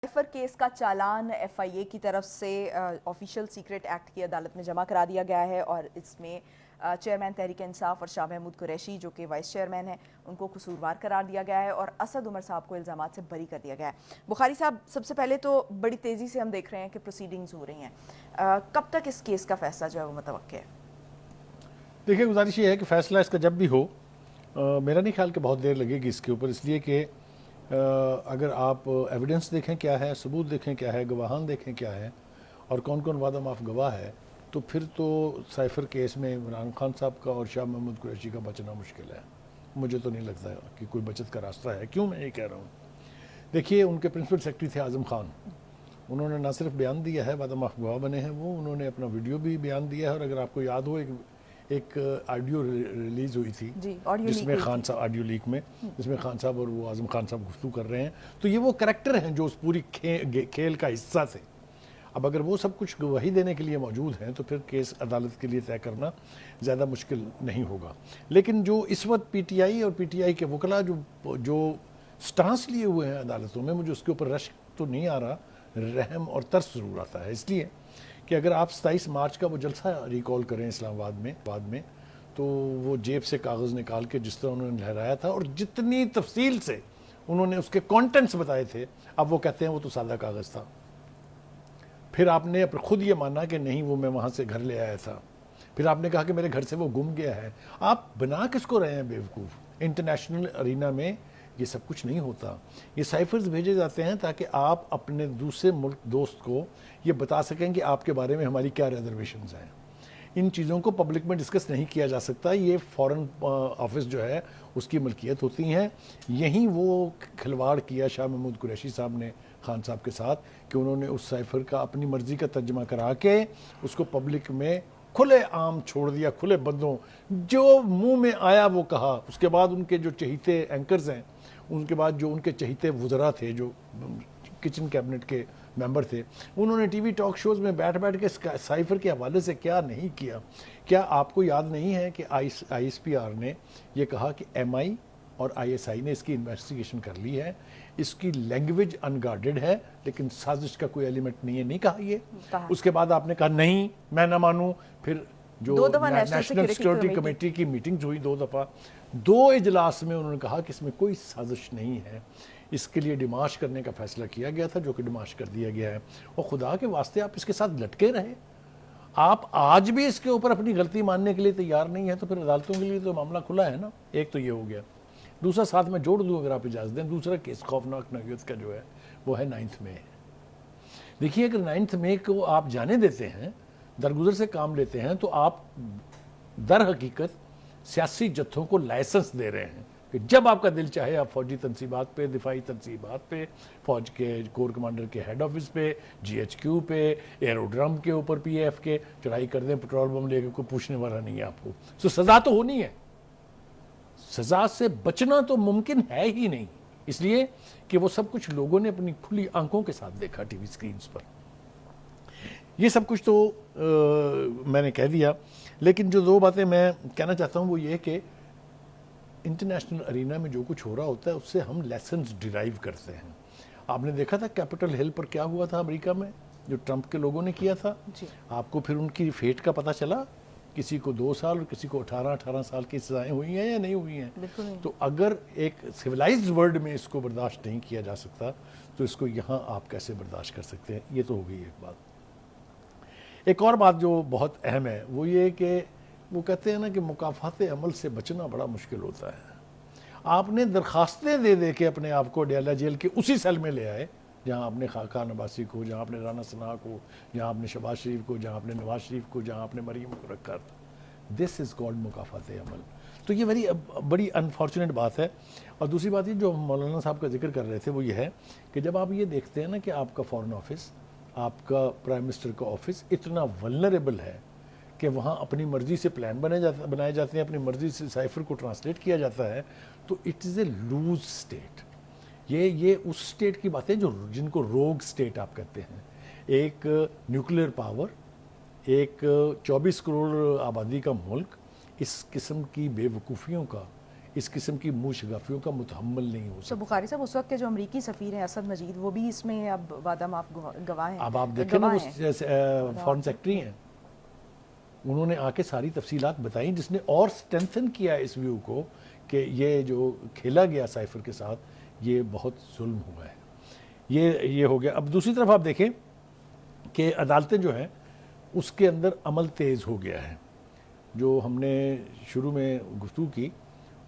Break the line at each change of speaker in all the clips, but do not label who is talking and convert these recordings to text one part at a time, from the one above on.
Cipher case کا چالان F آئی اے کی طرف سے آفیشیل سیکرٹ ایکٹ کی عدالت میں جمع کرا دیا گیا ہے اور اس میں چیئرمین تحریک انصاف اور شاہ محمود قریشی جو کہ وائس چیئرمین ہیں ان کو قصوروار قرار دیا گیا ہے اور اسد عمر صاحب کو الزامات سے بری کر دیا گیا ہے۔ بخاری صاحب، سب سے پہلے تو بڑی تیزی سے ہم دیکھ رہے ہیں کہ پروسیڈنگز ہو رہی ہیں، کب تک اس کیس کا فیصلہ جو ہے وہ متوقع ہے؟
دیکھیے، گزارش یہ ہے کہ فیصلہ اس کا جب بھی ہو، میرا نہیں خیال کہ بہت دیر لگے گی اس کے اوپر، اس لیے کہ اگر آپ ایویڈنس دیکھیں کیا ہے، ثبوت دیکھیں کیا ہے، گواہان دیکھیں کیا ہے اور کون کون وعدہ معاف گواہ ہے، تو پھر تو سائفر کیس میں عمران خان صاحب کا اور شاہ محمود قریشی کا بچنا مشکل ہے۔ مجھے تو نہیں لگتا کہ کوئی بچت کا راستہ ہے۔ کیوں میں یہ کہہ رہا ہوں؟ دیکھیے، ان کے پرنسپل سیکرٹری تھے اعظم خان، انہوں نے نہ صرف بیان دیا ہے، وعدہ معاف گواہ بنے ہیں وہ، انہوں نے اپنا ویڈیو بھی بیان دیا ہے، اور اگر آپ کو یاد ہو ایک آڈیو ریلیز ہوئی تھی جس میں خان صاحب آڈیو لیک میں جس میں خان صاحب اور وہ اعظم خان صاحب گفتگو کر رہے ہیں، تو یہ وہ کریکٹر ہیں جو اس پوری کھیل کا حصہ تھے۔ اب اگر وہ سب کچھ گواہی دینے کے لیے موجود ہیں تو پھر کیس عدالت کے لیے طے کرنا زیادہ مشکل نہیں ہوگا۔ لیکن جو اس وقت پی ٹی آئی اور پی ٹی آئی کے وکلاء جو سٹانس لیے ہوئے ہیں عدالتوں میں، مجھے اس کے اوپر رشک تو نہیں آ رہا، رحم اور ترس ضرور آتا ہے۔ اس لیے کہ اگر آپ 27 مارچ کا وہ جلسہ ریکال کریں اسلام آباد میں تو وہ جیب سے کاغذ نکال کے جس طرح انہوں نے لہرایا تھا اور جتنی تفصیل سے انہوں نے اس کے کانٹینٹس بتائے تھے، اب وہ کہتے ہیں وہ تو سادہ کاغذ تھا۔ پھر آپ نے خود یہ مانا کہ نہیں، وہ میں وہاں سے گھر لے آیا تھا۔ پھر آپ نے کہا کہ میرے گھر سے وہ گم گیا ہے۔ آپ بنا کس کو رہے ہیں بیوقوف؟ انٹرنیشنل ارینا میں یہ سب کچھ نہیں ہوتا۔ یہ سائفرز بھیجے جاتے ہیں تاکہ آپ اپنے دوسرے ملک دوست کو یہ بتا سکیں کہ آپ کے بارے میں ہماری کیا ریزرویشنز ہیں۔ ان چیزوں کو پبلک میں ڈسکس نہیں کیا جا سکتا، یہ فورن آفس جو ہے اس کی ملکیت ہوتی ہیں۔ یہیں وہ کھلواڑ کیا شاہ محمود قریشی صاحب نے خان صاحب کے ساتھ کہ انہوں نے اس سائفر کا اپنی مرضی کا ترجمہ کرا کے اس کو پبلک میں کھلے عام چھوڑ دیا، کھلے بندوں جو منہ میں آیا وہ کہا۔ اس کے بعد ان کے جو چہیتے اینکرز ہیں، ان کے بعد جو ان کے چہیتے وزراء تھے، جو کچن کیبنٹ کے ممبر تھے، انہوں نے ٹی وی ٹاک شوز میں بیٹھ کے سائفر کے حوالے سے کیا نہیں کیا۔ کیا آپ کو یاد نہیں ہے کہ آئی ایس پی آر نے یہ کہا کہ ایم آئی اور آئی ایس آئی نے اس کی انویسٹیگیشن کر لی ہے، اس کی لینگویج انگارڈڈ ہے لیکن سازش کا کوئی ایلیمنٹ نہیں ہے؟ نہیں کہا یہ؟ اس کے بعد آپ نے کہا نہیں میں نہ مانوں۔ پھر جو نیشنل سیکورٹی کمیٹی کی میٹنگز ہوئی 2 دفعہ، 2 اجلاس میں انہوں نے کہا کہ اس میں کوئی سازش نہیں ہے، اس کے لیے ڈیمارش کرنے کا فیصلہ کیا گیا تھا جو کہ ڈیمارش کر دیا گیا ہے۔ اور خدا کے واسطے آپ اس کے ساتھ لٹکے رہے، آپ آج بھی اس کے اوپر اپنی غلطی ماننے کے لیے تیار نہیں ہے، تو پھر عدالتوں کے لیے تو معاملہ کھلا ہے نا۔ ایک تو یہ ہو گیا، دوسرا ساتھ میں جوڑ دوں اگر آپ اجازت دیں، دوسرا کیس خوفناک نوعیت کا جو ہے وہ ہے 9 مئی۔ دیکھیے، اگر 9 مئی کو آپ جانے دیتے ہیں، درگزر سے کام لیتے ہیں، تو آپ در حقیقت سیاسی جتھوں کو لائسنس دے رہے ہیں کہ جب آپ کا دل چاہے آپ فوجی تنصیبات پہ، دفاعی تنصیبات پہ، فوج کے کور کمانڈر کے ہیڈ آفس پہ، جی ایچ کیو پہ، ایروڈرم کے اوپر پی ایف کے چڑھائی کر دیں، پٹرول بم لے کے، کوئی پوچھنے والا نہیں ہے آپ کو۔ تو سزا تو ہونی ہے، سزا سے بچنا تو ممکن ہے ہی نہیں، اس لیے کہ وہ سب کچھ لوگوں نے اپنی کھلی آنکھوں کے ساتھ دیکھا ٹی وی سکرینز پر۔ یہ سب کچھ تو میں نے کہہ دیا، لیکن جو 2 باتیں میں کہنا چاہتا ہوں وہ یہ کہ انٹرنیشنل ارینا میں جو کچھ ہو رہا ہوتا ہے اس سے ہم لیسنز ڈیرائیو کرتے ہیں۔ آپ نے دیکھا تھا کیپٹل ہل پر کیا ہوا تھا امریکہ میں، جو ٹرمپ کے لوگوں نے کیا تھا۔ آپ کو پھر ان کی فیٹ کا پتہ چلا، کسی کو 2 سال اور کسی کو 18 سال کی سزائیں ہوئی ہیں یا نہیں ہوئی ہیں۔ تو اگر ایک سویلائزڈ ورلڈ میں اس کو برداشت نہیں کیا جا سکتا تو اس کو یہاں آپ کیسے برداشت کر سکتے ہیں؟ یہ تو ہو گئی ایک بات۔ ایک اور بات جو بہت اہم ہے وہ یہ کہ وہ کہتے ہیں نا کہ مکافات عمل سے بچنا بڑا مشکل ہوتا ہے۔ آپ نے درخواستیں دے دے کے اپنے آپ کو ڈیالہ جیل کے اسی سیل میں لے آئے جہاں آپ نے خاقان عباسی کو، جہاں آپ نے رانا ثنا کو، جہاں آپ نے شہباز شریف کو، جہاں آپ نے نواز شریف کو، جہاں آپ نے مریم کو رکھا تھا۔ دس از کالڈ مکافات عمل۔ تو یہ بڑی انفارچونیٹ بات ہے۔ اور دوسری بات یہ جو مولانا صاحب کا ذکر کر رہے تھے وہ یہ ہے کہ جب آپ یہ دیکھتے ہیں نا کہ آپ کا فورن آفس، آپ کا پرائم منسٹر کا آفس اتنا ولنریبل ہے کہ وہاں اپنی مرضی سے پلان بنائے جاتے ہیں، اپنی مرضی سے سائفر کو ٹرانسلیٹ کیا جاتا ہے، تو it is a loose state. یہ اس اسٹیٹ کی باتیں جن کو روگ اسٹیٹ آپ کہتے ہیں۔ ایک نیوکلیئر پاور، ایک 24 کروڑ آبادی کا ملک، اس قسم کی بے وقوفیوں کا، اس قسم کی منہ شگافیوں کا متحمل نہیں ہو
تو
سکتا.
بخاری صاحب اس وقت کے جو امریکی سفیر ہیں اسد مجید وہ بھی اس میں اب وعدہ معاف گواہ ہیں.
اب آپ دیکھیں نا وہ فارن سیکرٹری ہیں, انہوں نے آ کے ساری تفصیلات بتائیں, جس نے اور سٹرینتھن کیا اس ویو کو کہ یہ جو کھیلا گیا سائفر کے ساتھ یہ بہت ظلم ہوا ہے. یہ ہو گیا. اب دوسری طرف آپ دیکھیں کہ عدالتیں جو ہیں اس کے اندر عمل تیز ہو گیا ہے. جو ہم نے شروع میں گفتگو کی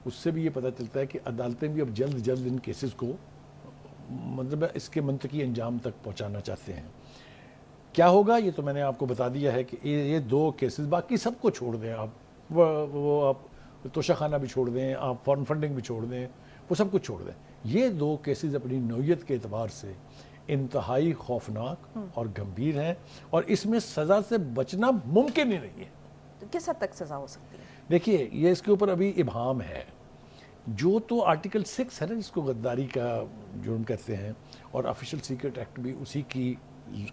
اس سے بھی یہ پتہ چلتا ہے کہ عدالتیں بھی اب جلد جلد ان کیسز کو مطلب اس کے منطقی انجام تک پہنچانا چاہتے ہیں. کیا ہوگا یہ تو میں نے آپ کو بتا دیا ہے کہ یہ 2 کیسز, باقی سب کو چھوڑ دیں آپ, وہ آپ توشہ خانہ بھی چھوڑ دیں, آپ فارن فنڈنگ بھی چھوڑ دیں, وہ سب کچھ چھوڑ دیں. یہ 2 کیسز اپنی نوعیت کے اعتبار سے انتہائی خوفناک اور گمبھیر ہیں, اور اس میں سزا سے بچنا ممکن ہی نہیں ہے.
تو کس حد تک سزا ہو سکتی ہے؟
دیکھیے یہ اس کے اوپر ابھی ابہام ہے. جو تو آرٹیکل 6 ہے نا جس کو غداری کا جرم کہتے ہیں, اور آفیشیل سیکرٹ ایکٹ بھی اسی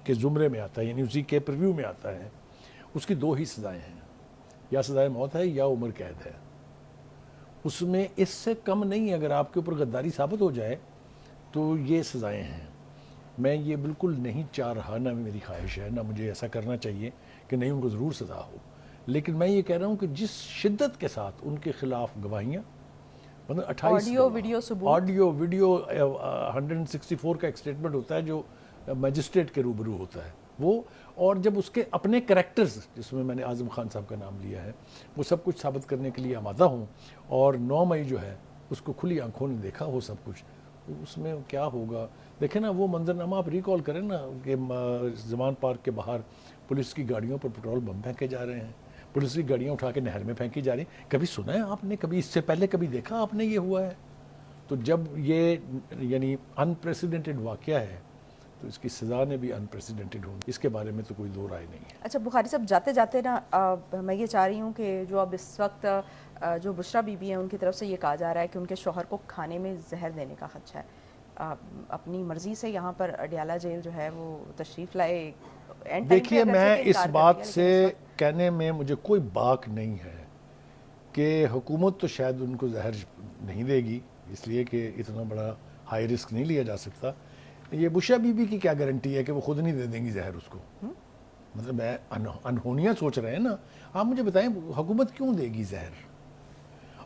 کے زمرے میں آتا ہے, یعنی اسی کے پریویو میں آتا ہے. اس کی 2 ہی سزائیں ہیں, یا سزائے موت ہے یا عمر قید ہے. اس میں اس سے کم نہیں, اگر آپ کے اوپر غداری ثابت ہو جائے تو یہ سزائیں ہیں. میں یہ بالکل نہیں چاہ رہا, نہ میری خواہش ہے, نہ مجھے ایسا کرنا چاہیے کہ نہیں ان کو ضرور سزا ہو, لیکن میں یہ کہہ رہا ہوں کہ جس شدت کے ساتھ ان کے خلاف گواہیاں, مطلب 28
آڈیو ویڈیو ثبوت,
آڈیو ویڈیو 164 کا ایک سٹیٹمنٹ ہوتا ہے جو مجسٹریٹ کے روبرو ہوتا ہے وہ, اور جب اس کے اپنے کریکٹرز جس میں نے اعظم خان صاحب کا نام لیا ہے وہ سب کچھ ثابت کرنے کے لیے آمادہ ہوں, اور 9 مئی جو ہے اس کو کھلی آنکھوں نے دیکھا وہ سب کچھ, اس میں کیا ہوگا. دیکھیں نا وہ منظرنامہ آپ ریکال کریں نا کہ زمان پارک کے باہر پولیس کی گاڑیوں پر پٹرول بم پھینکے جا رہے ہیں, پولیس کی گاڑیاں اٹھا کے نہر میں پھینکی جا رہی ہیں. کبھی سنا ہے آپ نے, کبھی اس سے پہلے کبھی دیکھا آپ نے یہ ہوا ہے؟ تو جب یہ یعنی انپریسیڈنٹڈ واقعہ ہے تو اس کی سزا نے بھی انپریسیڈنٹڈ ہوں, اس کے بارے میں تو کوئی دو رائے نہیں ہے.
اچھا بخاری صاحب جاتے جاتے نا میں یہ چاہ رہی ہوں کہ جو اب اس وقت جو بشرا بی بی ہیں ان کی طرف سے یہ کہا جا رہا ہے کہ ان کے شوہر کو کھانے میں زہر دینے کا خدشہ ہے, اپنی مرضی سے یہاں پر اڈیالہ جیل جو ہے وہ تشریف لائے.
دیکھیے میں اس بات سے کہنے میں مجھے کوئی باک نہیں ہے کہ حکومت تو شاید ان کو زہر نہیں دے گی, اس لیے کہ اتنا بڑا ہائی رسک نہیں لیا جا سکتا. یہ بشرا بی بی کی کیا گارنٹی ہے کہ وہ خود نہیں دے دیں گی زہر اس کو؟ مطلب میں انہونیاں سوچ رہے ہیں نا. آپ مجھے بتائیں حکومت کیوں دے گی زہر؟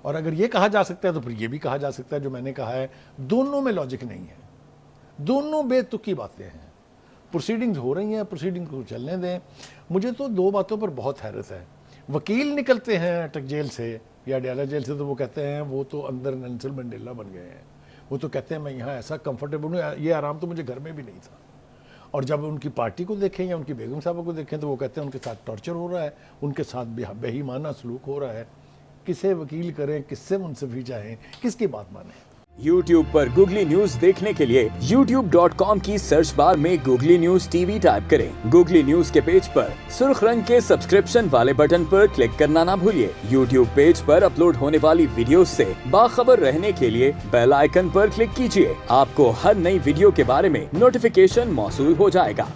اور اگر یہ کہا جا سکتا ہے تو پھر یہ بھی کہا جا سکتا ہے جو میں نے کہا ہے. دونوں میں لاجک نہیں ہے, دونوں بے تکی باتیں ہیں. پروسیڈنگز ہو رہی ہیں, پروسیڈنگ کو چلنے دیں. مجھے تو 2 باتوں پر بہت حیرت ہے. وکیل نکلتے ہیں اٹک جیل سے یا اڈیالہ جیل سے تو وہ کہتے ہیں وہ تو اندر نیلسن منڈیلا بن گئے ہیں. وہ تو کہتے ہیں میں یہاں ایسا کمفرٹیبل ہوں, یہ آرام تو مجھے گھر میں بھی نہیں تھا. اور جب ان کی پارٹی کو دیکھیں یا ان کی بیگم صاحبہ کو دیکھیں تو وہ کہتے ہیں ان کے ساتھ ٹارچر ہو رہا ہے, ان کے ساتھ بے ایمانہ سلوک ہو رہا ہے. کسے وکیل کریں, کس سے منصفی چاہیں, کس کی بات مانیں؟
YouTube پر گوگلی نیوز دیکھنے کے لیے youtube.com کی سرچ بار میں googly news T V type کریں. گوگلی نیوز کے پیج پر سرخ رنگ کے سبسکرپشن والے بٹن پر کلک کرنا نہ بھولیے. YouTube پیج پر اپلوڈ ہونے والی ویڈیوز سے باخبر رہنے کے لیے بیل آئیکن پر کلک کیجیے. آپ کو ہر نئی ویڈیو کے بارے میں نوٹیفیکیشن موصول ہو جائے گا.